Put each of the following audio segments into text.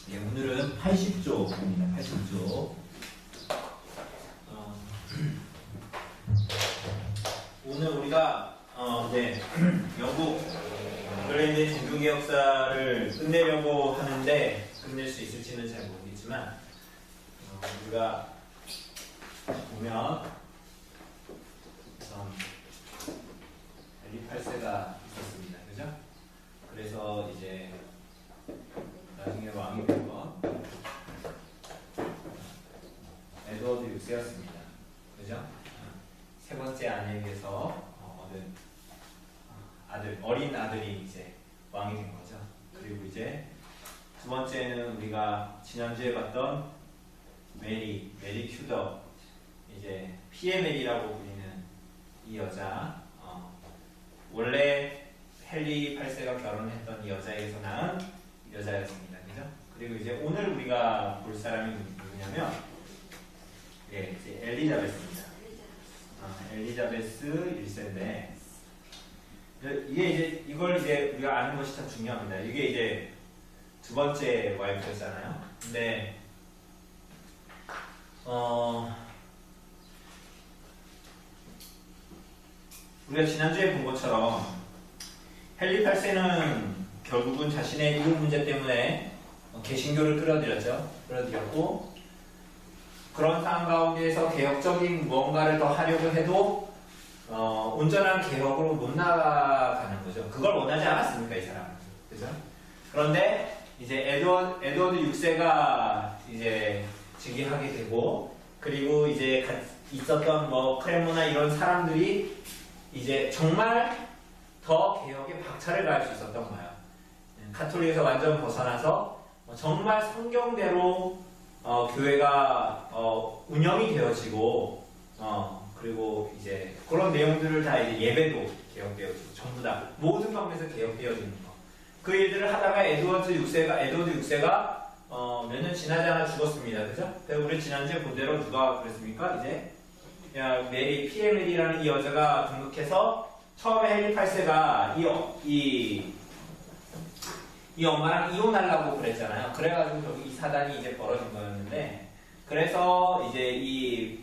네, 오늘은 80조입니다. 80조. 오늘 우리가 영국 잉글랜드 종교개혁사를 끝내려고 하는데 끝낼 수 있을지는 잘 모르겠지만 우리가 보면 헨리 8세가 있었습니다. 그죠? 그래서 이제 나중에 왕이 된 건 에드워드 6세였습니다. 그죠? 세 번째 아내에게서 얻은 어린 아들이 이제 왕이 된 거죠. 그리고 이제 두 번째는 우리가 지난주에 봤던 메리 큐더, 이제 피에 메리라고 불리는 이 여자, 원래 헨리 8세가 결혼했던 이 여자에게서 낳은 여자였습니다. 그죠? 그리고 이제 오늘 우리가 볼 사람이 누구냐면, 이제 엘리자베스입니다. 엘리자베스 1세인데, 이걸 우리가 아는 것이 참 중요합니다. 이게 이제 두 번째 와이프였잖아요. 근데, 우리가 지난주에 본 것처럼 헨리 8세는 결국은 자신의 이혼 문제 때문에 개신교를 끌어들였고, 그런 상황 가운데에서 개혁적인 무언가를 더 하려고 해도 온전한 개혁으로 못 나가는 거죠. 그걸 원하지 않았습니까, 이 사람은. 그죠? 그런데 이제 에드워드 6세가 이제 즉위하게 되고, 그리고 이제 있었던 크레모나 이런 사람들이 이제 정말 더 개혁에 박차를 가할 수 있었던 거예요. 카톨릭에서 완전 벗어나서 정말 성경대로 교회가 운영이 되어지고, 그리고 이제 그런 내용들을 다 이제 예배도 개혁되어지고, 전부 다 모든 방면에서 개혁되어지는 거. 그 일들을 하다가 에드워드 6세가 몇 년 지나지 않아 죽었습니다. 그죠? 그래서 우리 지난주에 본 대로 누가 그랬습니까? 이제 메리, 피에 메리라는 이 여자가 등극해서 처음에 헨리 8세가 이 엄마랑 이혼하려고 그랬잖아요. 그래가지고 결국 이 사단이 이제 벌어진 거였는데, 그래서 이제 이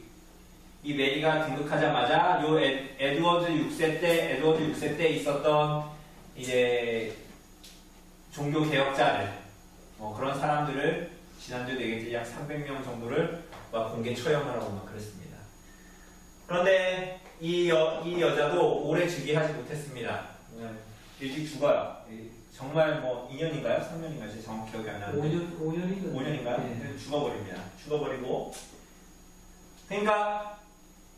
메리가 등극하자마자 요 에드워드 6세 때 있었던 이제 종교 개혁자들, 그런 사람들을 지난주에 되겠지 약 300명 정도를 막 공개 처형하라고 막 그랬습니다. 그런데 이 여자도 오래 즉위하지 못했습니다. 일찍 죽어요. 정말 2년인가요? 3년인가요? 정확히 기억이 안 나는데 5년인가요? 네. 죽어버리고, 그러니까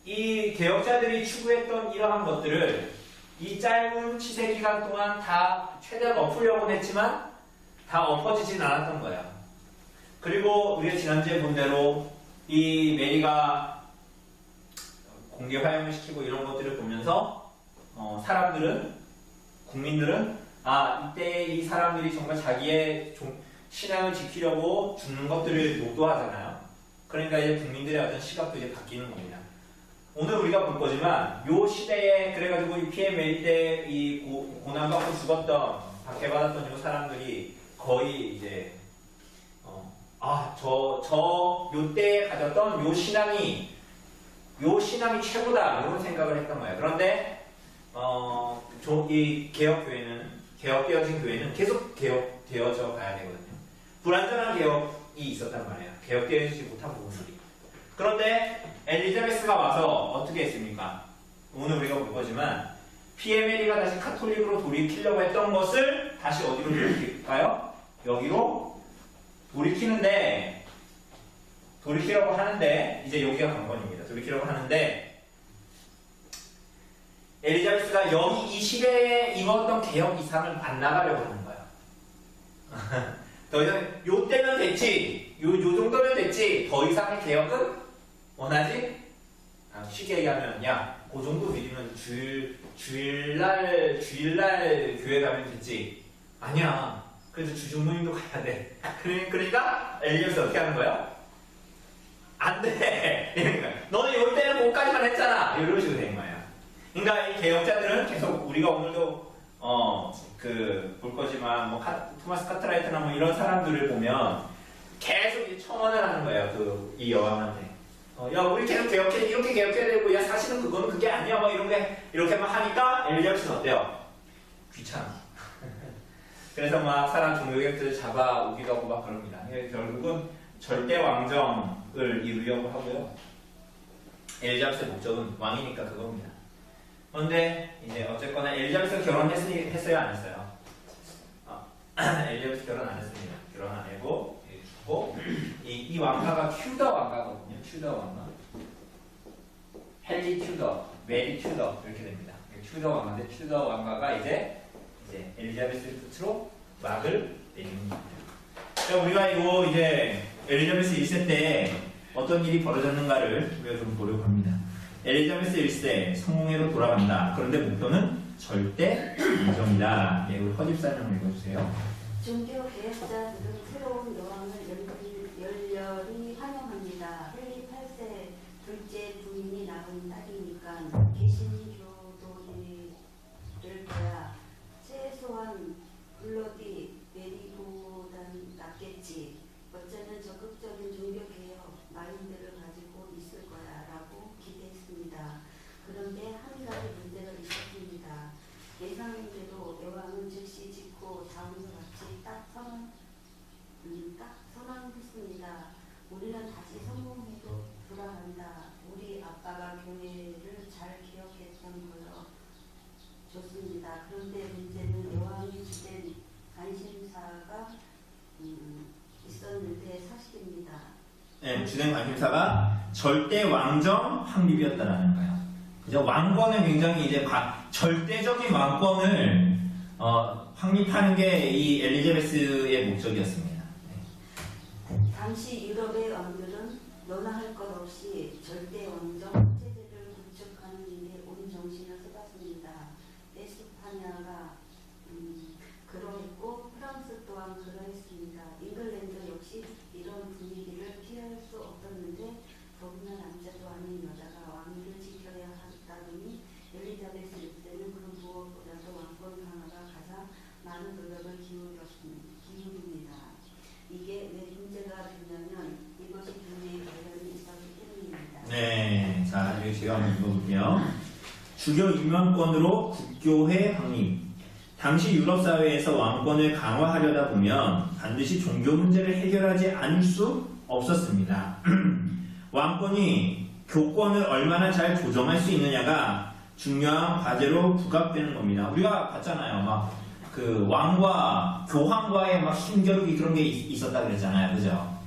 이 개혁자들이 추구했던 이러한 것들을 이 짧은 치세 기간 동안 다 최대한 엎으려고 했지만 다 엎어지진 않았던 거예요. 그리고 우리가 지난주에 본 대로 이 메리가 공개 화형을 시키고 이런 것들을 보면서 국민들은 이때 이 사람들이 정말 자기의 신앙을 지키려고 죽는 것들을 목도하잖아요. 그러니까 이제 국민들의 어떤 시각도 이제 바뀌는 겁니다. 오늘 우리가 볼 거지만 요 시대에 그래가지고 이 피에 메리 때 이 고난받고 죽었던, 박해받았던 요 사람들이 거의 이제 요때에 가졌던 요 신앙이 최고다, 이런 생각을 했던 거예요. 그런데 이 개혁되어진 교회는 계속 개혁되어져 가야 되거든요. 불완전한 개혁이 있었단 말이에요. 개혁되어지지 못한 부분들이. 그런데 엘리자베스가 와서 어떻게 했습니까? 오늘 우리가 볼 거지만 피에 메리가 다시 카톨릭으로 돌이키려고 했던 것을 다시 어디로 돌이킬까요? 여기로 돌이키려고 하는데 이제 여기가 관건입니다. 돌이키려고 하는데 엘리자베스가 여기 이 시대에 이루었던 개혁 이상을 안 나가려고 하는 거예요. 더 이상 요 때면 됐지, 요 정도면 됐지, 더 이상의 개혁은 원하지? 쉽게 얘기하면 그 정도 미리면 주일날 교회 가면 됐지. 아니야. 그래도 주중모임도 가야 돼. 그러니까 엘리자베스가 어떻게 하는 거야? 안 돼. 그러니까 너는 요 때는 그것까지만 했잖아. 이런 식으로 된 거야. 그러니까 이 개혁자들은 계속 우리가 오늘도 볼 거지만 토마스 카트라이트나 이런 사람들을 보면 계속 이제 첨언을 하는 거예요. 이 여왕한테. 야, 우리 계속 개혁해, 이렇게 개혁해야 되고, 야, 사실은 그거는 그게 아니야. 뭐 이렇게만 하니까 엘리자베스는 어때요? 귀찮아. 그래서 막 사람 종교개혁자들 잡아오기도 하고 막 그럽니다. 결국은 절대 왕정을 이루려고 하고요. 엘리자베스의 목적은 왕이니까 그겁니다. 그런데 이제 어쨌거나 엘리자베스가 결혼했어요, 안 했어요? 엘리자베스 결혼 안 했습니다. 결혼 안 하고 죽고 이 왕가가 튜더 왕가거든요. 튜더 왕가. 헨리 튜더, 메리 튜더 이렇게 됩니다. 튜더 왕가인데 튜더 왕가가 이제 엘리자베스를 끝으로 막을 내립니다. 우리가 이거 이제 엘리자베스 1세 때 어떤 일이 벌어졌는가를 우리가 좀 보려고 합니다. 엘리자베스 1세 성공회로 돌아간다. 그런데 목표는 절대 왕정이다. 우리 허집사님 읽어주세요. 종교 개혁자들은 새로운 여왕을 열렬히 환영합니다. 헨리 8세 둘째 부인이 낳은 딸이니까 개신교도일 거야. 최소한 블러디 메리보단 낫겠지. 어쩌면 적극적인 종교개혁 마인드를 가지고 있을 거야 라고 기대했습니다. 그런데 한 가지 문제가 있었습니다. 예상대로 여왕은 즉시 짓고 다음과 같이 딱 선언했습니다. 우리는 다시 성공회로 돌아간다. 우리 아빠가 교회를 잘 기억했던 거요. 좋습니다. 그런데 문제는 여왕이 주된 관심사가 있었는데 사실입니다. 네, 주된 관심사가 절대 왕정 확립이었다라는 거예요. 이제 왕권을 굉장히 이제 절대적인 왕권을 확립하는 게 이 엘리자베스의 목적이었습니다. 네. 당시 유럽의 왕들은 너나 할 것 없이 절대 왕정 체제를 구축하는 일에 온 정신을 쏟았습니다. 에스파냐가 그러했고 프랑스 또한 그러했습니다. 잉글랜드 역시 이런 분위기를 피할 수 없었는데 더구나 남자도 아닌 여자가 왕위를 지켜야 한다더니 엘리자베스 6세는 그 무엇보다도 왕권 강화가 가장 많은 노력을 기울입니다. 이게 왜 문제가 되냐면 이것이 교회에 관련이 있었기 때문입니다. 네, 자 여기 제가 한번 읽어볼게요. 주교 임명권으로 국교회 확립. 당시 유럽 사회에서 왕권을 강화하려다 보면 반드시 종교 문제를 해결하지 않을 수 없었습니다. 왕권이 교권을 얼마나 잘 조정할 수 있느냐가 중요한 과제로 부각되는 겁니다. 우리가 봤잖아요. 막 그 왕과 교황과의 막 힘겨루기 그런 게 있었다 그랬잖아요. 그죠?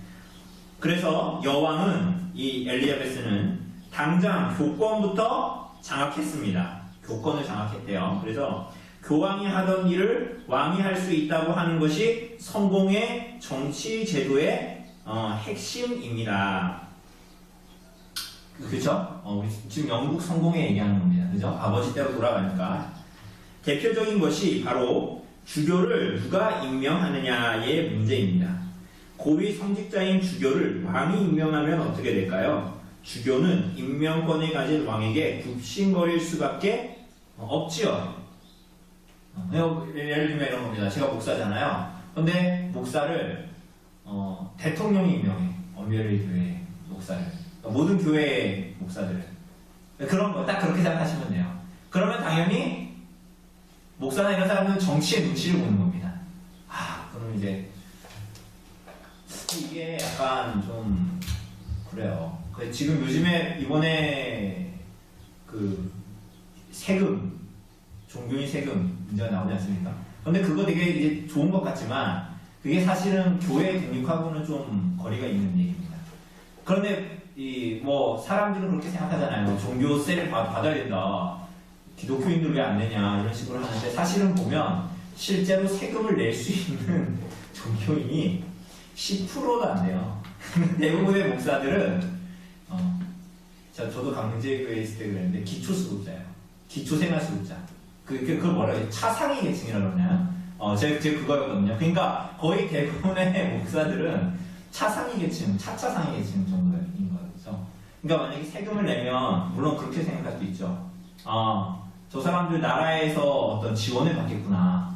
그래서 여왕은 이 엘리자베스는 당장 교권부터 장악했습니다. 교권을 장악했대요. 그래서 교황이 하던 일을 왕이 할 수 있다고 하는 것이 성공의 정치 제도의 핵심입니다. 그렇죠? 우리 지금 영국 성공에 얘기하는 겁니다. 그죠? 아버지 때로 돌아가니까. 대표적인 것이 바로 주교를 누가 임명하느냐의 문제입니다. 고위 성직자인 주교를 왕이 임명하면 어떻게 될까요? 주교는 임명권을 가진 왕에게 굽신거릴 수밖에 없지요. 예를 들면 이런 겁니다. 제가 목사잖아요. 근데 목사를 대통령이 임명해. 엄연히 교회 목사를. 모든 교회 목사들을. 그런 거 딱 그렇게 생각하시면 돼요. 그러면 당연히 목사나 이런 사람들은 정치의 눈치를 보는 겁니다. 그럼 이제 이게 약간 좀 그래요. 지금 요즘에 이번에 그 세금, 종교인 세금 문제가 나오지 않습니까? 근데 그거 되게 이제 좋은 것 같지만 그게 사실은 교회 등록하고는 좀 거리가 있는 얘기입니다. 그런데 뭐 사람들은 그렇게 생각하잖아요. 종교세를 받아야 된다. 기독교인들 왜 안 내냐 이런 식으로 하는데 사실은 보면 실제로 세금을 낼 수 있는 종교인이 10%도 안 돼요. 대부분의 목사들은 저도 강제교회에 있을 때 그랬는데 기초수급자예요. 기초생활수급자. 그걸 뭐라 해요? 차상위 계층이라고 그러나요? 제가 그거였거든요. 그러니까 거의 대부분의 목사들은 차상위 계층, 차차상위 계층 정도인 거죠. 그러니까 만약에 세금을 내면 물론 그렇게 생각할 수도 있죠. 저 사람들 나라에서 어떤 지원을 받겠구나.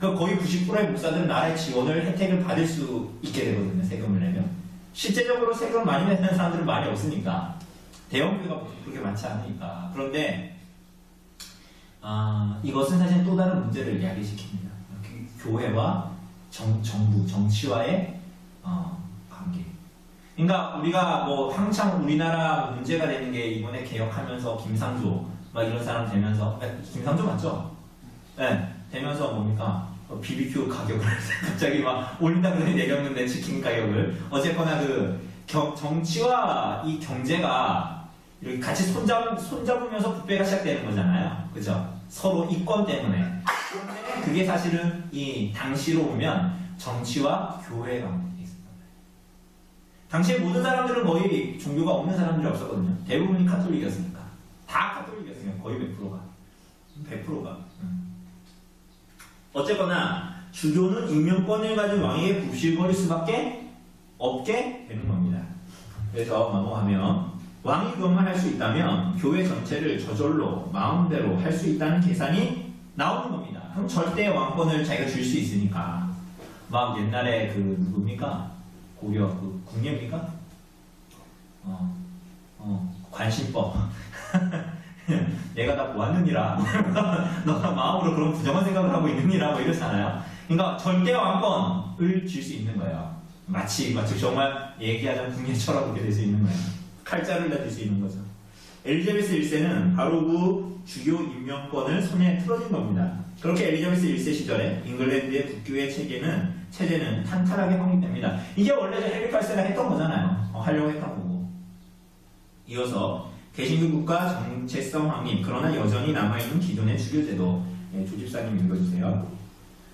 그 거의 90%의 목사들은 나라의 지원을 혜택을 받을 수 있게 되거든요. 세금을 내면. 실제적으로 세금을 많이 내는 사람들은 많이 없으니까. 대형교회가 그렇게 많지 않으니까. 그런데 이것은 사실 또 다른 문제를 이야기시킵니다. 교회와 정부, 정치와의 관계. 그러니까 우리가 뭐 한창 우리나라 문제가 되는 게 이번에 개혁하면서 김상조 막 이런 사람 되면서 김상조 맞죠? 네, 되면서 뭡니까? BBQ 가격을 갑자기 막 올린다 그러니 내렸는데 치킨 가격을 어쨌거나 그 정치와 이 경제가 이렇게 같이 손잡으면서 부패가 시작되는 거잖아요. 그죠? 서로 이권 때문에. 그런데 그게 사실은 이 당시로 보면 정치와 교회 관계에 있었단 말이에요. 당시에 모든 사람들은 거의 종교가 없는 사람들이 없었거든요. 대부분이 카톨릭이었으니까. 다 카톨릭이었으니까 거의 100%가. 100%가. 어쨌거나 주교는 임명권을 가진 왕에게 굽실거릴 수밖에 없게 되는 겁니다. 그래서 넘어가면 왕이 그것만 할 수 있다면 교회 전체를 저절로 마음대로 할 수 있다는 계산이 나오는 겁니다. 그럼 절대 왕권을 자기가 줄 수 있으니까. 막 옛날에 그 누굽니까? 고려 그 궁예입니까? 관심법. 내가 다 보았느니라. 너가 마음으로 그런 부정한 생각을 하고 있느니라 뭐 이렇잖아요. 그러니까 절대 왕권을 줄 수 있는 거예요. 마치 정말 얘기하자면 궁예처럼 그렇게 될 수 있는 거예요. 칼자를 다 줄 수 있는 거죠. 엘리자베스 1세는 바로 그 주요 임명권을 손에 틀어준 겁니다. 그렇게 엘리자베스 1세 시절에 잉글랜드의 국교의 체제는 탄탄하게 확립됩니다. 이게 원래 헨리 8세가 했던 거잖아요. 하려고 했던 거고. 이어서 개신교 국가 정체성 확립, 그러나 여전히 남아있는 기존의 주교제도. 조집사님 읽어주세요.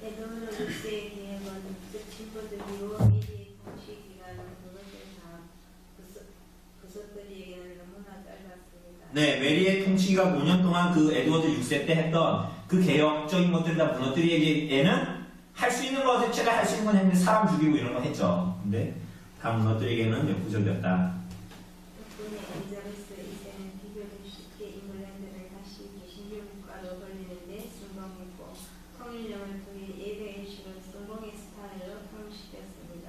에드워드 6세의 계획은 북측 친구들이 미리의 통치 기간을 그것들에게는 너무나 짧았습니다. 네, 메리의 통치가 5년 동안 그 에드워드 6세 때 했던 그 개혁적인 것들을 다 무너뜨리기에는 할 수 있는 것을 제가 할 수 있는 건 했는데 사람 죽이고 이런 거 했죠. 근데 다 무너뜨리기에는 역부족이었다. 덕분에 엘리자베스 2세는 비교적 쉽게 잉글랜드를 다시 개신교 국가로 돌리는데 성공했고 통일령을 통해 예배의식을 성공의 스타일로 통일시켰습니다.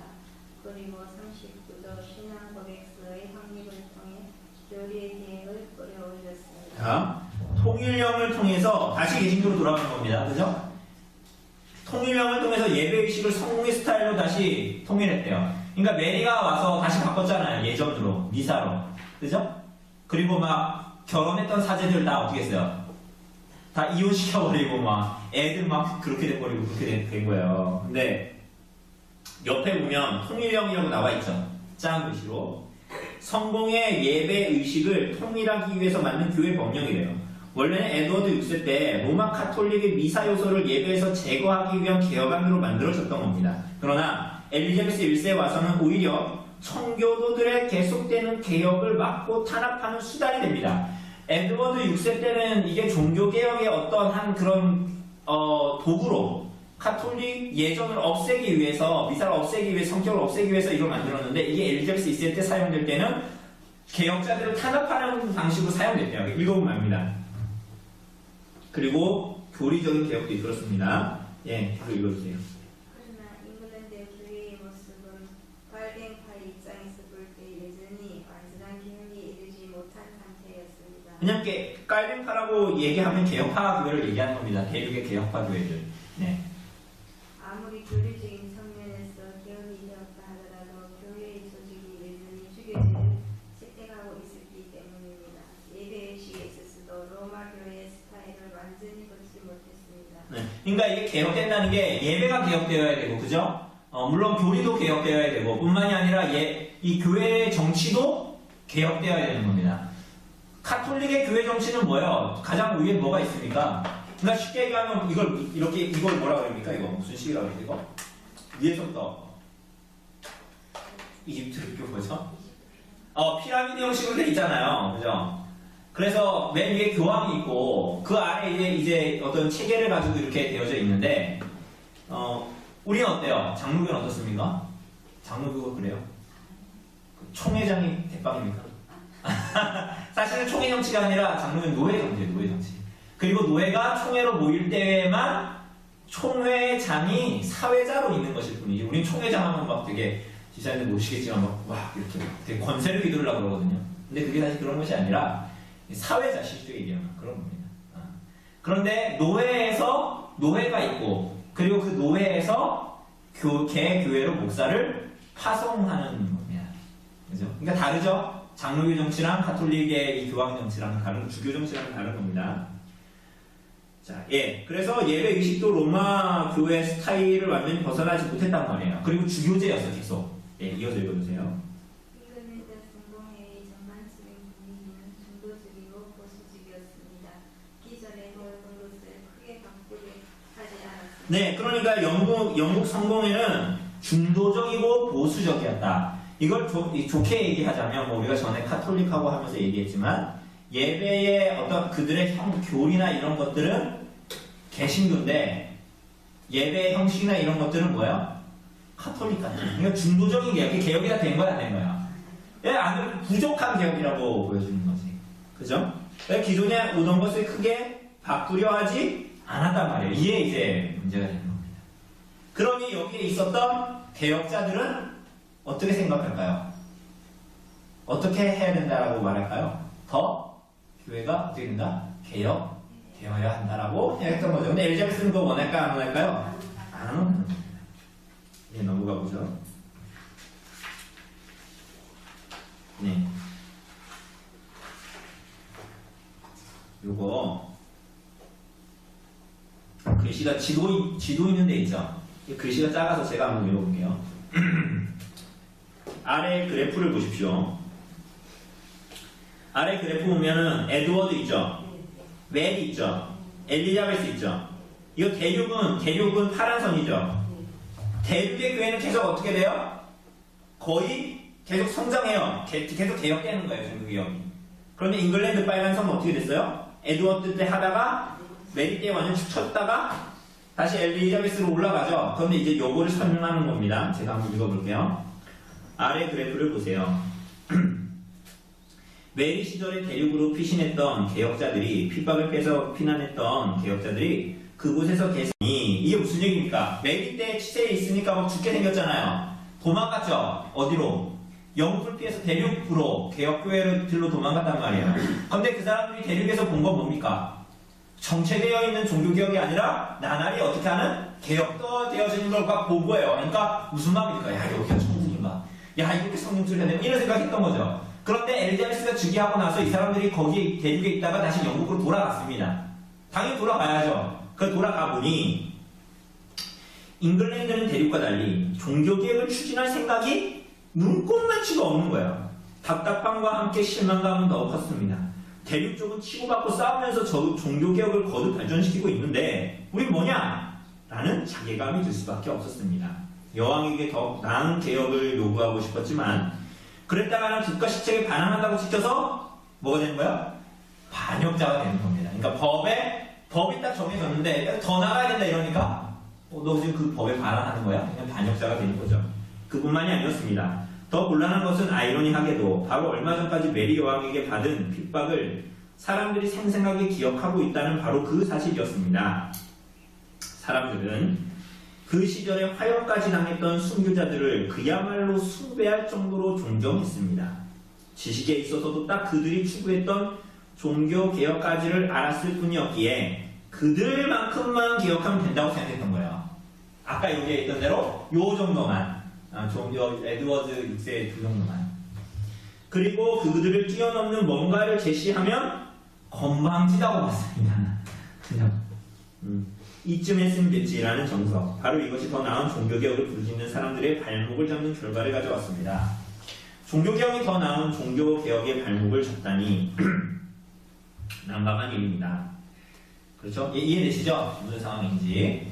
그리고 39조 신앙 고백서의 확립을 통해 교리의 계획을 끌어올렸습니다. 자, 통일령을 통해서 다시 개신교로 돌아가는 겁니다. 그죠? 통일령을 통해서 예배의식을 성공의 스타일로 다시 통일했대요. 그러니까 메리가 와서 다시 바꿨잖아요. 예전으로, 미사로. 그죠? 그리고 막 결혼했던 사제들 다 어떻게 했어요? 다 이혼시켜버리고 막 애들 막 그렇게 돼버리고 그렇게 된 거예요. 근데 옆에 보면 통일령이라고 나와있죠. 작은 글씨로. 성공의 예배의식을 통일하기 위해서 만든 교회 법령이래요. 원래는 에드워드 6세 때 로마 카톨릭의 미사 요소를 예배에서 제거하기 위한 개혁안으로 만들어졌던 겁니다. 그러나 엘리자베스 1세에 와서는 오히려 청교도들의 계속되는 개혁을 막고 탄압하는 수단이 됩니다. 에드워드 6세 때는 이게 종교개혁의 어떤 한 그런 도구로 카톨릭 예전을 없애기 위해서, 미사를 없애기 위해서, 성격을 없애기 위해서 이걸 만들었는데 이게 엘리자베스 2세 때 사용될 때는 개혁자들을 탄압하는 방식으로 사용됐대요. 읽어보면 압니다. 그리고 교리적인 개혁도 이끌었습니다. 예, 계속 읽어주세요. 그러나 잉글랜드의 교회의 모습은 발갱파의 입장에서 볼 때 여전히 완전한 개혁에 이르지 못한 상태였습니다. 그냥 깔뱅파라고 얘기하면 개혁파 교회를 얘기하는 겁니다. 대륙의 개혁파 교회들. 네. 아무리 교리적인 측면에서 개혁이 되었다 하더라도 교회의 조직이 여전히 주교제를 채택하고 있었기 때문입니다. 예배의식에 있어서도 로마 교회의 스타일을 완전히 벗지 못했습니다. 네. 그러니까 이게 개혁된다는 게 예배가 개혁되어야 되고, 그죠? 물론 교리도 개혁되어야 되고, 뿐만이 아니라 이 교회의 정치도 개혁되어야 되는 겁니다. 카톨릭의 교회 정치는 뭐예요? 가장 위에 뭐가 있습니까? 그러니까 쉽게 얘기하면 이걸 뭐라 그럽니까? 이거 무슨 식이라고 그러지 이거? 위에서부터 이집트 뭐죠? 피라미드 형식으로 돼 있잖아요. 그죠? 그래서 맨 위에 교황이 있고 그 아래 이제 어떤 체계를 가지고 이렇게 되어져 있는데 우리는 어때요? 장로교는 어떻습니까? 장로교가 그래요? 총회장이 대빵입니까? 사실은 총회 정치가 아니라 장로교는 노예 정치예요. 노예 정치. 그리고 노예가 총회로 모일 때에만 총회장이 사회자로 있는 것일 뿐이지. 우린 총회장 하면 막 되게 지사님들 모르시겠지만 막 이렇게 되게 권세를 휘두르려고 그러거든요. 근데 그게 사실 그런 것이 아니라 사회자 실제 얘기하는 그런 겁니다. 그런데 노회가 있고 그리고 그 노회에서 개교회로 목사를 파송하는 겁니다. 그죠? 그러니까 다르죠? 장로교 정치랑 가톨릭의 이 교황 정치랑 다른 주교 정치랑 다른 겁니다. 자, 예. 그래서 예배 의식도 로마 교회 스타일을 완전히 벗어나지 못했단 말이에요. 그리고 주교제였어, 계속. 예, 이어서 읽어주세요. 잉글랜드 성공회의 전반적인 분위기는 중도적이고 보수적이었습니다. 기존의 얼굴로서의 크게 바꾸게 하지 않았습니다. 네, 그러니까 영국 성공회는 중도적이고 보수적이었다. 이걸 좋게 얘기하자면, 뭐 우리가 전에 카톨릭하고 하면서 얘기했지만, 예배의 어떤 그들의 교리나 이런 것들은 개신교인데, 예배의 형식이나 이런 것들은 뭐야? 카톨릭 같은. 그러니까 중도적인 개혁, 개혁이 다 된 거야, 안 된 거야? 예, 아주 부족한 개혁이라고 보여주는 거지. 그죠? 그러니까 기존에 오던 것을 크게 바꾸려 하지 않았단 말이에요. 이게 이제 문제가 되는 겁니다. 그러니 여기에 있었던 개혁자들은 어떻게 생각할까요? 어떻게 해야 된다라고 말할까요? 더 교회가 어떻게 된다? 개혁되어야 한다라고 생각했던 거죠. 근데 엘리자베스는 그거 원할까요? 안 원할까요? 안 원하는 겁니다. 예, 넘어가 보죠. 네. 요거 글씨가 지도 있는 데 있죠? 글씨가 작아서 제가 한번 읽어볼게요. 아래 그래프를 보십시오. 아래 그래프 보면은 에드워드 있죠? 웰이 있죠? 엘리자베스 있죠? 이거 대륙은 파란 선이죠? 대륙의 교회는 계속 어떻게 돼요? 거의 계속 성장해요. 계속 개혁되는 거예요, 중국 개혁이. 그런데 잉글랜드 빨간 선은 어떻게 됐어요? 에드워드 때 하다가 메리 때 완전 축 쳤다가 다시 엘리자베스로 올라가죠. 그런데 이제 요거를 설명하는 겁니다. 제가 한번 읽어볼게요. 아래 그래프를 보세요. 메리 시절에 대륙으로 피신했던 개혁자들이 핍박을 빼서 피난했던 개혁자들이 그곳에서 이게 무슨 얘기입니까? 메리 때 치세에 있으니까 막 죽게 생겼잖아요. 도망갔죠. 어디로? 영국을 피해서 대륙으로 개혁교회들로 도망갔단 말이에요. 그런데 그 사람들이 대륙에서 본 건 뭡니까? 정체되어 있는 종교개혁이 아니라 나날이 어떻게 하는 개혁되어지는 걸 본 거예요. 그러니까 무슨 마음입니까? 야, 여기가 천국인가? 야, 이렇게 성령 소리가 되면 이런 생각했던 거죠. 그런데 엘리자베스가 즉위하고 나서 이 사람들이 거기 대륙에 있다가 다시 영국으로 돌아갔습니다. 당연히 돌아가야죠. 그 돌아가 보니 잉글랜드는 대륙과 달리 종교개혁을 추진할 생각이 눈꼽만치가 없는 거예요. 답답함과 함께 실망감은 더 컸습니다. 대륙 쪽은 치고받고 싸우면서 종교개혁을 거듭 발전시키고 있는데 우린 뭐냐? 라는 자괴감이 들 수밖에 없었습니다. 여왕에게 더 나은 개혁을 요구하고 싶었지만 그랬다가는 국가 시책에 반항한다고 지켜서 뭐가 되는 거야? 반역자가 되는 겁니다. 그러니까 법이 딱 정해졌는데 더 나가야 된다 이러니까 너 지금 그 법에 반항하는 거야? 그냥 반역자가 되는 거죠. 그뿐만이 아니었습니다. 더 곤란한 것은 아이러니하게도 바로 얼마 전까지 메리 여왕에게 받은 핍박을 사람들이 생생하게 기억하고 있다는 바로 그 사실이었습니다. 사람들은 그 시절에 화형까지 당했던 순교자들을 그야말로 숭배할 정도로 존경했습니다. 지식에 있어서도 딱 그들이 추구했던 종교개혁까지를 알았을 뿐이었기에 그들만큼만 기억하면 된다고 생각했던 거예요. 아까 여기에 있던 대로 요 정도만 에드워드 6세 그 정도만. 그리고 그들을 뛰어넘는 뭔가를 제시하면 건방지다고 봤습니다. 그냥 이쯤 했으면 됐지라는 정석. 바로 이것이 더 나은 종교개혁을 부르짖는 사람들의 발목을 잡는 결과를 가져왔습니다. 종교개혁이 더 나은 종교개혁의 발목을 잡다니 난감한 일입니다. 그렇죠? 이해되시죠? 무슨 상황인지.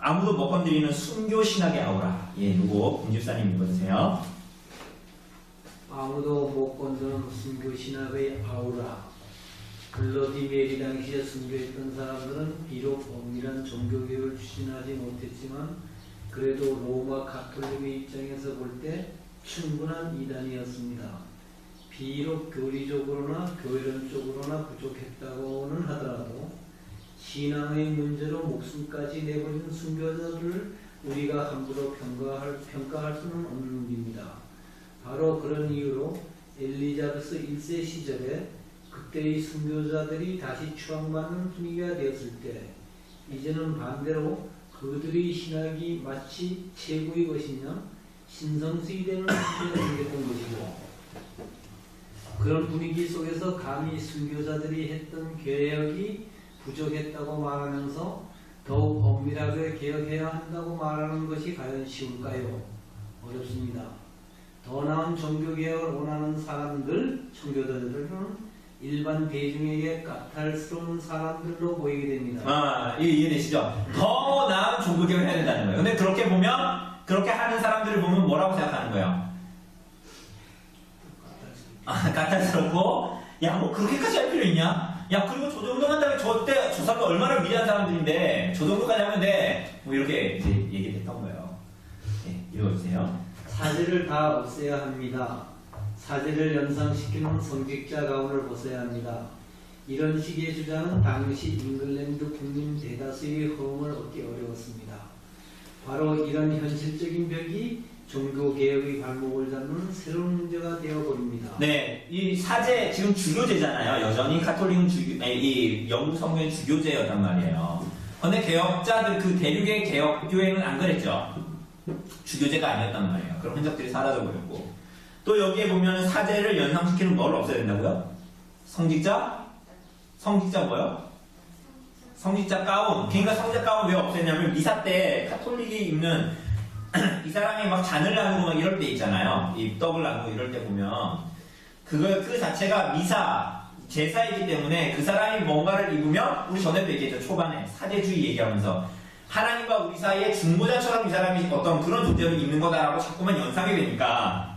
아무도 못 건드리는 순교신학의 아우라. 예, 요거 공집사님 읽어주세요. 아무도 못 건드는 순교신학의 아우라. 블러디 메리 당시에 순교했던 사람들은 비록 엄밀한 종교개혁을 추진하지 못했지만 그래도 로마 가톨릭의 입장에서 볼 때 충분한 이단이었습니다. 비록 교리적으로나 교회론적으로나 부족했다고는 하더라도 신앙의 문제로 목숨까지 내버린 순교자들을 우리가 함부로 평가할 수는 없는 일입니다. 바로 그런 이유로 엘리자베스 1세 시절에 그때의 순교자들이 다시 추앙받는 분위기가 되었을 때 이제는 반대로 그들의 신학이 마치 최고의 것이냐 신성수이 되는 상태가 생겼던 것이고, 그런 분위기 속에서 감히 순교자들이 했던 개혁이 부족했다고 말하면서 더욱 엄밀하게 개혁해야 한다고 말하는 것이 과연 쉬울까요? 어렵습니다. 더 나은 종교개혁을 원하는 사람들, 청교도들은 일반 대중에게 까탈스러운 사람들로 보이게 됩니다. 이해되시죠? 더 나은 종교개혁을 해야 된다는 거예요. 근데 그렇게 보면, 그렇게 하는 사람들을 보면 뭐라고 생각하는 거예요? 까탈스럽고, 야, 뭐 그렇게까지 할 필요 있냐? 야, 그리고 저 정도 한다면 저 사람 얼마나 위대한 사람들인데, 저 정도까지 하면 돼. 뭐 이렇게 이제 얘기했던 거예요. 네, 읽어주세요. 사제를 다 없애야 합니다. 사제를 연상시키는 성직자 가운을 벗어야 합니다. 이런 식의 주장은 당시 잉글랜드 국민 대다수의 호응을 얻기 어려웠습니다. 바로 이런 현실적인 벽이 종교개혁의 발목을 잡는 새로운 문제가 되어버립니다. 네, 이 사제, 지금 주교제잖아요. 여전히 카톨릭은 이 영국 성교는 주교제였단 말이에요. 근데 개혁자들, 그 대륙의 개혁교회는 안 그랬죠. 주교제가 아니었단 말이에요. 그런 흔적들이 사라져버렸고. 또 여기에 보면 사제를 연상시키는 뭘 없애야 된다고요? 성직자? 성직자 뭐요? 성직자 가운. 그러니까 성직자 가운 왜 없애냐면 미사 때 카톨릭이 입는 이 사람이 막 잔을 나누고 막 이럴 때 있잖아요. 이 떡을 나누고 이럴 때 보면 그 자체가 미사 제사이기 때문에 그 사람이 뭔가를 입으면 우리 전에도 얘기했죠. 초반에 사제주의 얘기하면서 하나님과 우리 사이에 중보자처럼 이 사람이 어떤 그런 존재를 입는 거다라고 자꾸만 연상이 되니까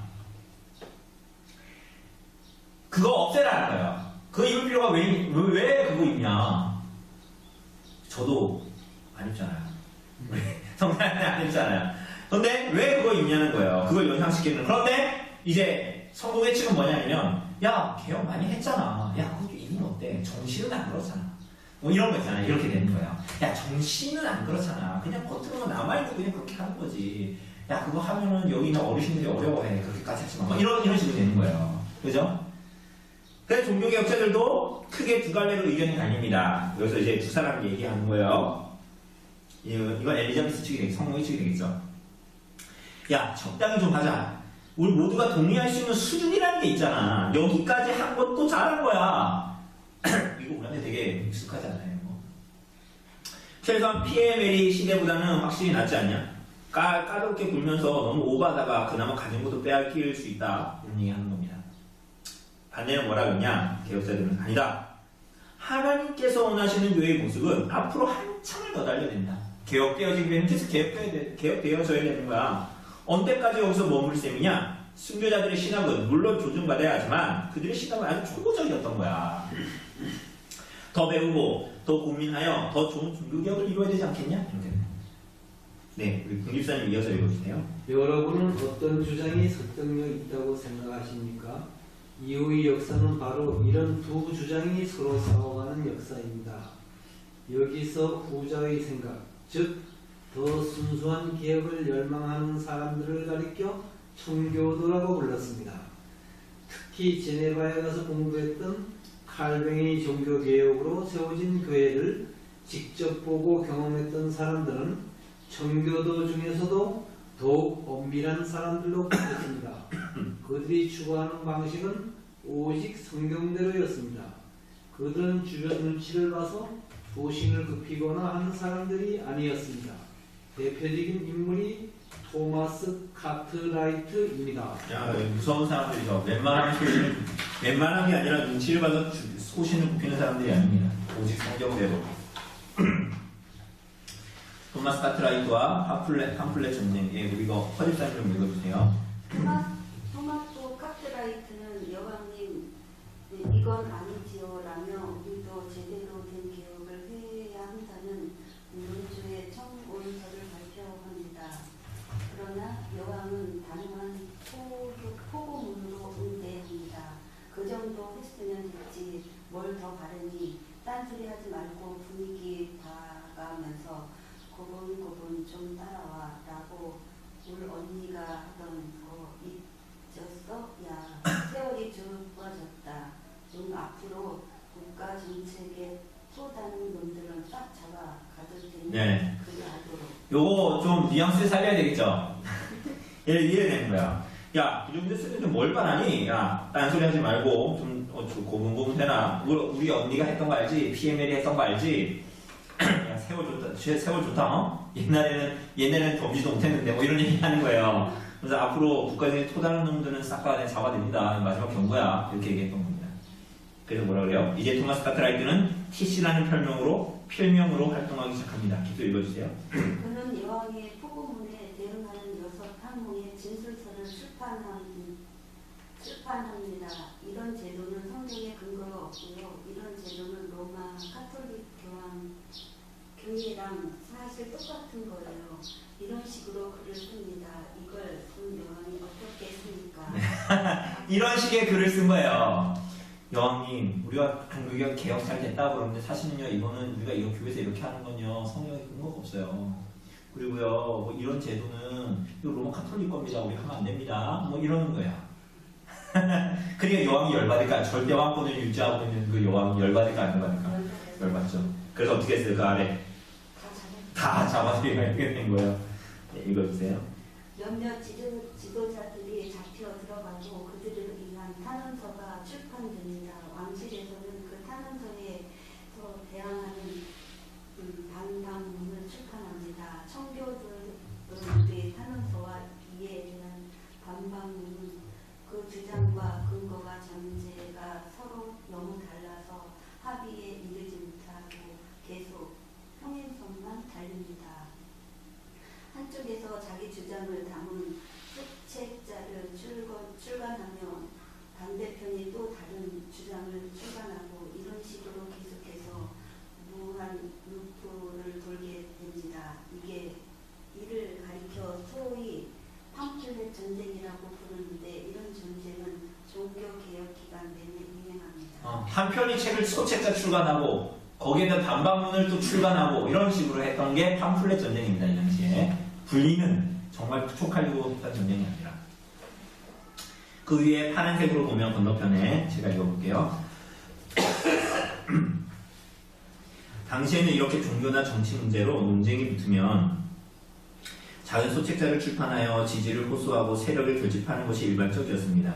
그거 없애라는 거예요. 그거 입을 필요가 왜 그거 입냐? 저도 안 입잖아요. 성탄한테 안 입잖아요. 근데 왜 그거 입냐는 거예요. 그걸 연상시키는. 그런데 이제 성공의 측은 뭐냐면, 야, 개혁 많이 했잖아. 야, 그거 입으면 어때? 정신은 안 그렇잖아. 뭐 이런 거 있잖아요. 이렇게 되는 거예요. 야, 정신은 안 그렇잖아. 그냥 겉으로는 남아있고 그냥 그렇게 하는 거지. 야, 그거 하면은 여기 있는 어르신들이 어려워해. 그렇게까지 하지 마. 이런 식으로 되는 거예요. 그죠? 그래서 종교개혁자들도 크게 두 갈래로 의견이 갈립니다. 여기서 이제 두 사람이 얘기하는 거예요. 이건 엘리자베스 측이 되겠죠. 성공의 측이 되겠죠. 야, 적당히 좀 하자. 우리 모두가 동의할 수 있는 수준이라는 게 있잖아. 여기까지 한 것도 잘한 거야. 이거 우리한테 되게 익숙하지 않아요? 최소한 피에 메리 시대보다는 확실히 낫지 않냐? 까다롭게 굴면서 너무 오버하다가 그나마 가진 것도 빼앗길 수 있다. 이런 얘기 하는 겁니다. 반대는 뭐라 그러냐? 개혁자들은 아니다. 하나님께서 원하시는 교회의 모습은 앞으로 한참을 더 달려야 된다. 개혁되어지기 위해서 계속 개혁되어져야 되는 거야. 언제까지 여기서 머물 셈이냐? 순교자들의 신학은 물론 존중받아야 하지만 그들의 신학은 아주 초보적이었던 거야. 더 배우고 더 고민하여 더 좋은 종교개혁을 이루어야 되지 않겠냐? 이렇게. 네, 우리 국립사님 이어서 읽어주세요. 여러분은 어떤 주장이 설득력 있다고 생각하십니까? 이후의 역사는 바로 이런 두 주장이 서로 싸워가는 역사입니다. 여기서 후자의 생각, 즉 더 순수한 개혁을 열망하는 사람들을 가리켜 청교도라고 불렀습니다. 특히 제네바에 가서 공부했던 칼뱅의 종교개혁으로 세워진 교회를 직접 보고 경험했던 사람들은 청교도 중에서도 더욱 엄밀한 사람들로 꼽혔습니다. 그들이 추구하는 방식은 오직 성경대로였습니다. 그들은 주변 눈치를 봐서 소신을 급히거나 하는 사람들이 아니었습니다. 대표적인 인물이 토마스 카트라이트입니다. 야, 무서운 사람들이죠. 웬만한 게 아니라 눈치를 봐서 소신을 굽히는 사람들이 아닙니다. 오직 성경대로. 토마스 카트라이트와 팜플렛 전쟁. 예, 우리 이거 허집사님 좀 읽어주세요. 토마토 카트라이트는 여왕님, 이건 아니지요 라며 우리도 제대로 된 개혁을 해야 한다는 민주의 청원서를 발표합니다. 그러나 여왕은 단호한 포고문으로 응대합니다. 그 정도 했으면 됐지 뭘 더 바르니 딴소리 하지 말고 분위기 요거 좀 뉘앙스 살려야 되겠죠? 얘를 이해되는 거야. 야, 부정문제 쓰면 좀 뭘 뻔하니? 야, 딴소리 하지 말고 좀 고분고분 해놔. 우리 언니가 했던 거 알지? PML이 했던 거 알지? 야, 세월 좋다, 어? 옛날에는 덤지도 못했는데 뭐 이런 얘기 하는 거예요. 그래서 앞으로 국가적인 토다른 놈들은 싹 다 잡아냅니다. 마지막 경고야. 이렇게 얘기했던 겁니다. 그래서 뭐라 그래요? 이제 토마스 카트라이트는 TC라는 필명으로 활동하기 시작합니다. 기도 읽어주세요. 그는 여왕의 포고문에 대응하는 6항목의 진술서를 출판합니다. 이런 제도는 성경에 근거가 없고요. 이런 제도는 로마 카톨릭 교회랑 사실 똑같은 거예요. 이런 식으로 글을 씁니다. 이걸 본 여왕이 어떻게 했습니까? 이런 식의 글을 쓴 거예요. 여왕님, 우리가 종교개혁 개혁 잘 됐다고 그러는데 사실은요, 이거는 우리가 이런 교회에서 이렇게 하는 건요, 성경에 근거가 없어요. 그리고요, 뭐 이런 제도는 이거 로마 카톨릭 겁니다. 우리 하면 안 됩니다. 뭐 이러는 거야. 그러니까 여왕이 열받을까? 절대 왕권을 유지하고 있는 그 여왕이 열받을까 안 열받을까? 열받죠. 그래서 어떻게 했어요? 그 아래 다 잡아서 이렇게 된 거예요. 네, 읽어주세요. 몇몇 지도자들이 잡혀 들어가고 그들을 위한 탄원서가 출판됩니다. 왕실에서는 그 탄원서에 대항하는 반박문을 출판합니다. 청교도들의 탄원서와 이에 대한 반박문은 그 주장과 근거가 전제가 서로 너무 달라서 합의에 이르지 못하고 계속 평행선만 달립니다. 한쪽에서 자기 주장을 담은 수책자를 출간하며 반대편이 또 다른 주장을 출간하고 이런 식으로 계속해서 무한 루프를 돌게 됩니다. 이를 가리켜 소위 팜플렛 전쟁이라고 부르는데 이런 전쟁은 종교개혁 기간 내내 유행합니다. 한 편의 책을 소책자 출간하고 거기에다 반박문을 또 출간하고 이런 식으로 했던 게 팜플렛 전쟁입니다. 이 당시에. 분리는 정말 촉하려고 했던 전쟁이 아니라. 그 위에 파란색으로 보면 건너편에 제가 읽어볼게요. 당시에는 이렇게 종교나 정치 문제로 논쟁이 붙으면 작은 소책자를 출판하여 지지를 호소하고 세력을 결집하는 것이 일반적이었습니다.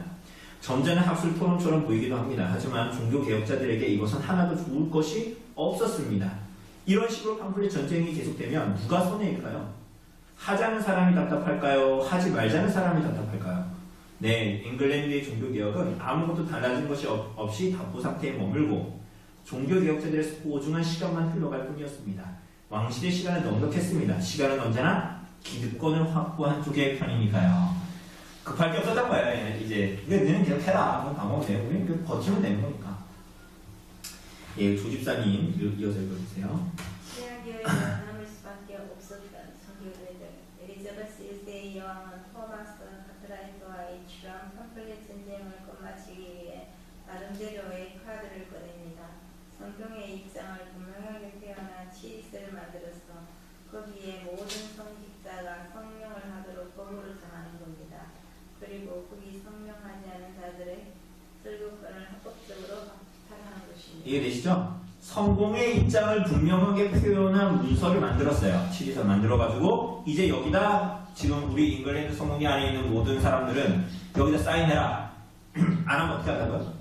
점잖은 학술 토론처럼 보이기도 합니다. 하지만 종교개혁자들에게 이것은 하나도 좋을 것이 없었습니다. 이런 식으로 팜플렛 전쟁이 계속되면 누가 손해일까요? 하자는 사람이 답답할까요? 하지 말자는 사람이 답답할까요? 네, 잉글랜드의 종교개혁은 아무것도 달라진 것이 없이 답보 상태에 머물고 종교개혁자들의 소중한 시간만 흘러갈 뿐이었습니다. 왕실의 시간은 넉넉했습니다. 시간은 언제나 기득권을 확보한 쪽의 편이니까요. 급할 게 없었던 거예요. 이제 너는 계속 해라. 한번 방어면 돼요. 우리 버티면 되는 거니까. 예, 조집사님 이어서 읽어주세요. 신학교에 남을 수밖에 없었던 선교회들. 엘리자베스 1세의 여왕은 토마스 카트라이트와의 출항 팜플렛 전쟁을 끝마치기 위해 나름대로의 카드를 꺼냅니다. 성경의 입장을 분명하게 표현한 치릿을 만들어서 거기에 모든 성직자가 성명을 하도록 법으로 정하는 겁니다. 그리고 거기 성명하지 않은 자들의 설교권을 합법적으로 박탈하는 것입니다. 이해되시죠? 성공의 입장을 분명하게 표현한 문서를 만들었어요. 치릿을 만들어가지고 이제 여기다 지금 우리 잉글랜드 성공이 안에 있는 모든 사람들은 여기다 사인해라. 안 하면 어떻게 한다고요?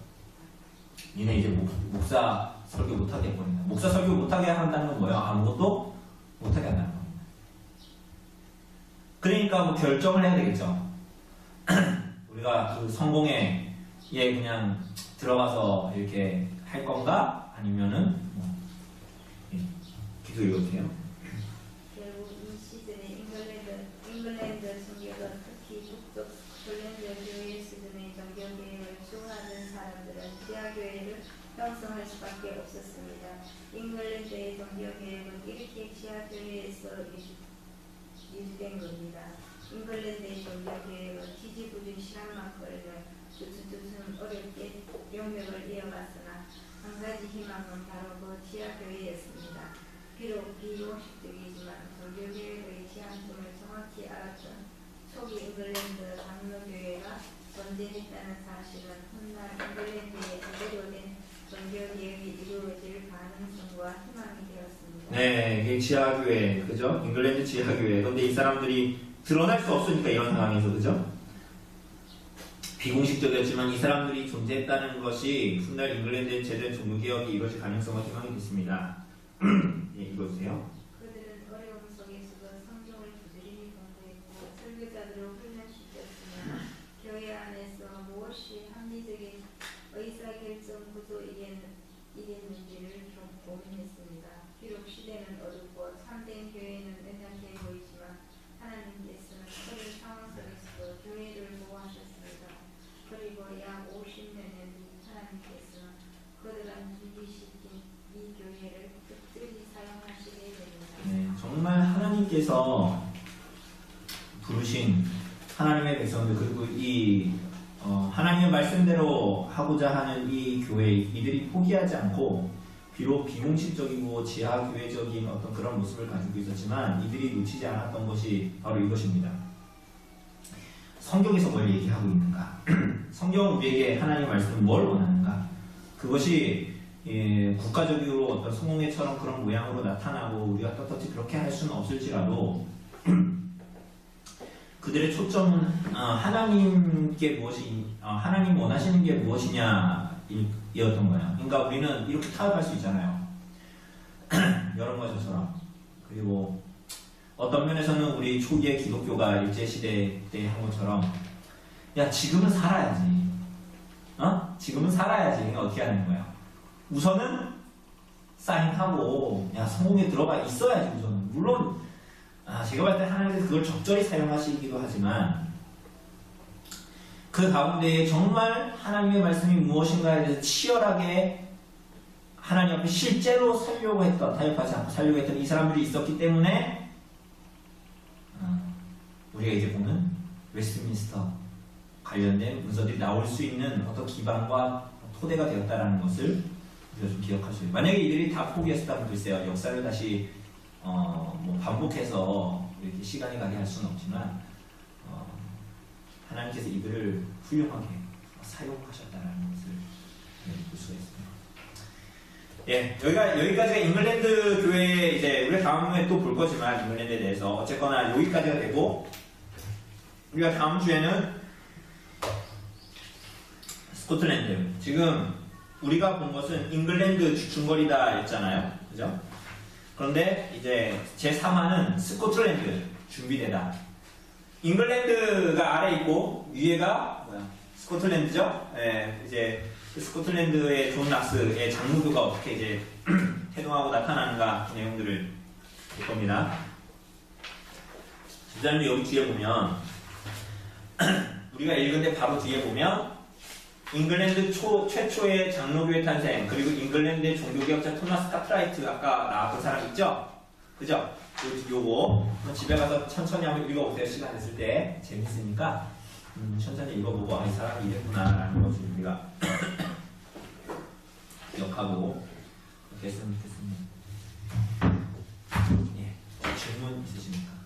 니네 이제 목사 설교 못하게 해버린다. 목사 설교 못하게 한다는 건 뭐예요? 아무것도 못하게 한다는 겁니다. 그러니까 뭐 결정을 해야 되겠죠. 우리가 그 성공에 그냥 들어가서 이렇게 할 건가? 아니면은 기도 읽어주세요. 결국 이 시즌에 잉글랜드 선교가 특히 북쪽 스콜랜드 교회 수준의 종교개혁을 추구하는 사람들은 지하교회를 형성할 수밖에 없었습니다. 잉글랜드의 종교개혁은 이렇게 지하교회에서 유지된 겁니다. 잉글랜드의 종교개혁은 지지부진 시간만 걸려 두툼 어렵게 용역을 이어갔으나 한 가지 희망은 바로 그 지하교회였습니다. 비록 비공식적이지만 종교개혁의 지향점을 정확히 알았던 초기 잉글랜드 장로교회가 존재했다는 사실은 훗날 잉글랜드의 제대로 된 종교개혁이 이루어질 가능성과 희망이 되었습니다. 네, 이게 지하교회, 그죠? 잉글랜드 지하교회. 근데 이 사람들이 드러날 수 없으니까 이런 상황에서, 그죠? 비공식적이었지만 이 사람들이 존재했다는 것이 훗날 잉글랜드의 제대로 종교개혁이 이루어질 가능성과 희망이 됐습니다. 예, 읽어주세요. 그들은 어려움 속에서도 성경을 부지런히 공부했고 설교자들을 훈련시켰으며 교회 안에서 무엇이 합리적인 의사결정 구조이겠는지를 좀 고민했습니다. 비록 시대는 어둡고 참된 교회는 연약해 보이지만 하나님께서는 그들 상황 속에서도 교회를 보호하셨습니다. 그리고 약 50년의 뒤 하나님께서는 그들은 준비시킨 이 교회를 특별히 사용하시게 됩니다. 네, 정말 하나님께서 부르신 하나님의 백성들 그리고 이 하나님의 말씀대로 하고자 하는 이 교회 이들이 포기하지 않고 비록 비공식적이고 지하교회적인 어떤 그런 모습을 가지고 있었지만 이들이 놓치지 않았던 것이 바로 이것입니다. 성경에서 뭘 얘기하고 있는가? 성경은 우리에게 하나님의 말씀은 뭘 원하는가? 그것이 국가적으로 어떤 성공회처럼 그런 모양으로 나타나고 우리가 떳떳이 그렇게 할 수는 없을지라도 그들의 초점은 하나님께 하나님 원하시는 게 무엇이냐 이었던 거야. 그러니까 우리는 이렇게 타협할 수 있잖아요. 여러모처럼. 그리고 어떤 면에서는 우리 초기의 기독교가 일제시대 때 한 것처럼 야 지금은 살아야지. 지금은 살아야지. 그러니까 어떻게 하는 거야? 우선은 사인하고 야 성공에 들어가 있어야지 우선은. 물론 제가 봤을 때 하나님께서 그걸 적절히 사용하시기도 하지만 그 가운데 정말 하나님의 말씀이 무엇인가에 대해서 치열하게 하나님 앞에 실제로 살려고 했던, 타협하지 않고 살려고 했던 이 사람들이 있었기 때문에 우리가 이제 보는 웨스트민스터 관련된 문서들이 나올 수 있는 어떤 기반과 토대가 되었다는 것을 우리가 좀 기억할 수 있어요. 만약에 이들이 다 포기했다면 글쎄요, 역사를 다시 뭐 반복해서 이렇게 시간이 가게 할 수는 없지만 하나님께서 이들을 훌륭하게 사용하셨다는 것을 볼 수가 있습니다. 예, 여기까지가 잉글랜드 교회 이제 우리가 다음에 또 볼 거지만 잉글랜드에 대해서 어쨌거나 여기까지가 되고 우리가 다음 주에는 스코틀랜드. 지금 우리가 본 것은 잉글랜드 중거리다 했잖아요, 그죠? 그런데 이제 제3화는 스코틀랜드 준비되다. 잉글랜드가 아래 있고 위에가 스코틀랜드죠. 예, 이제 스코틀랜드의 존 락스의 장로교가 어떻게 이제 태동하고 나타나는가 그 내용들을 볼 겁니다. 집사님 여기 뒤에 보면 우리가 읽은데 바로 뒤에 보면 잉글랜드 최초의 장로교의 탄생 그리고 잉글랜드의 종교개혁자 토마스 카트라이트 아까 나왔던 사람 있죠? 그죠? 요거 집에 가서 천천히 한번 읽어보세요. 시간 있을 때 재밌으니까 천천히 읽어보고 이 사람이 이랬구나 라는 것을 우리가 기억하고 그렇게 했으면 좋겠습니다. 예, 질문 있으십니까?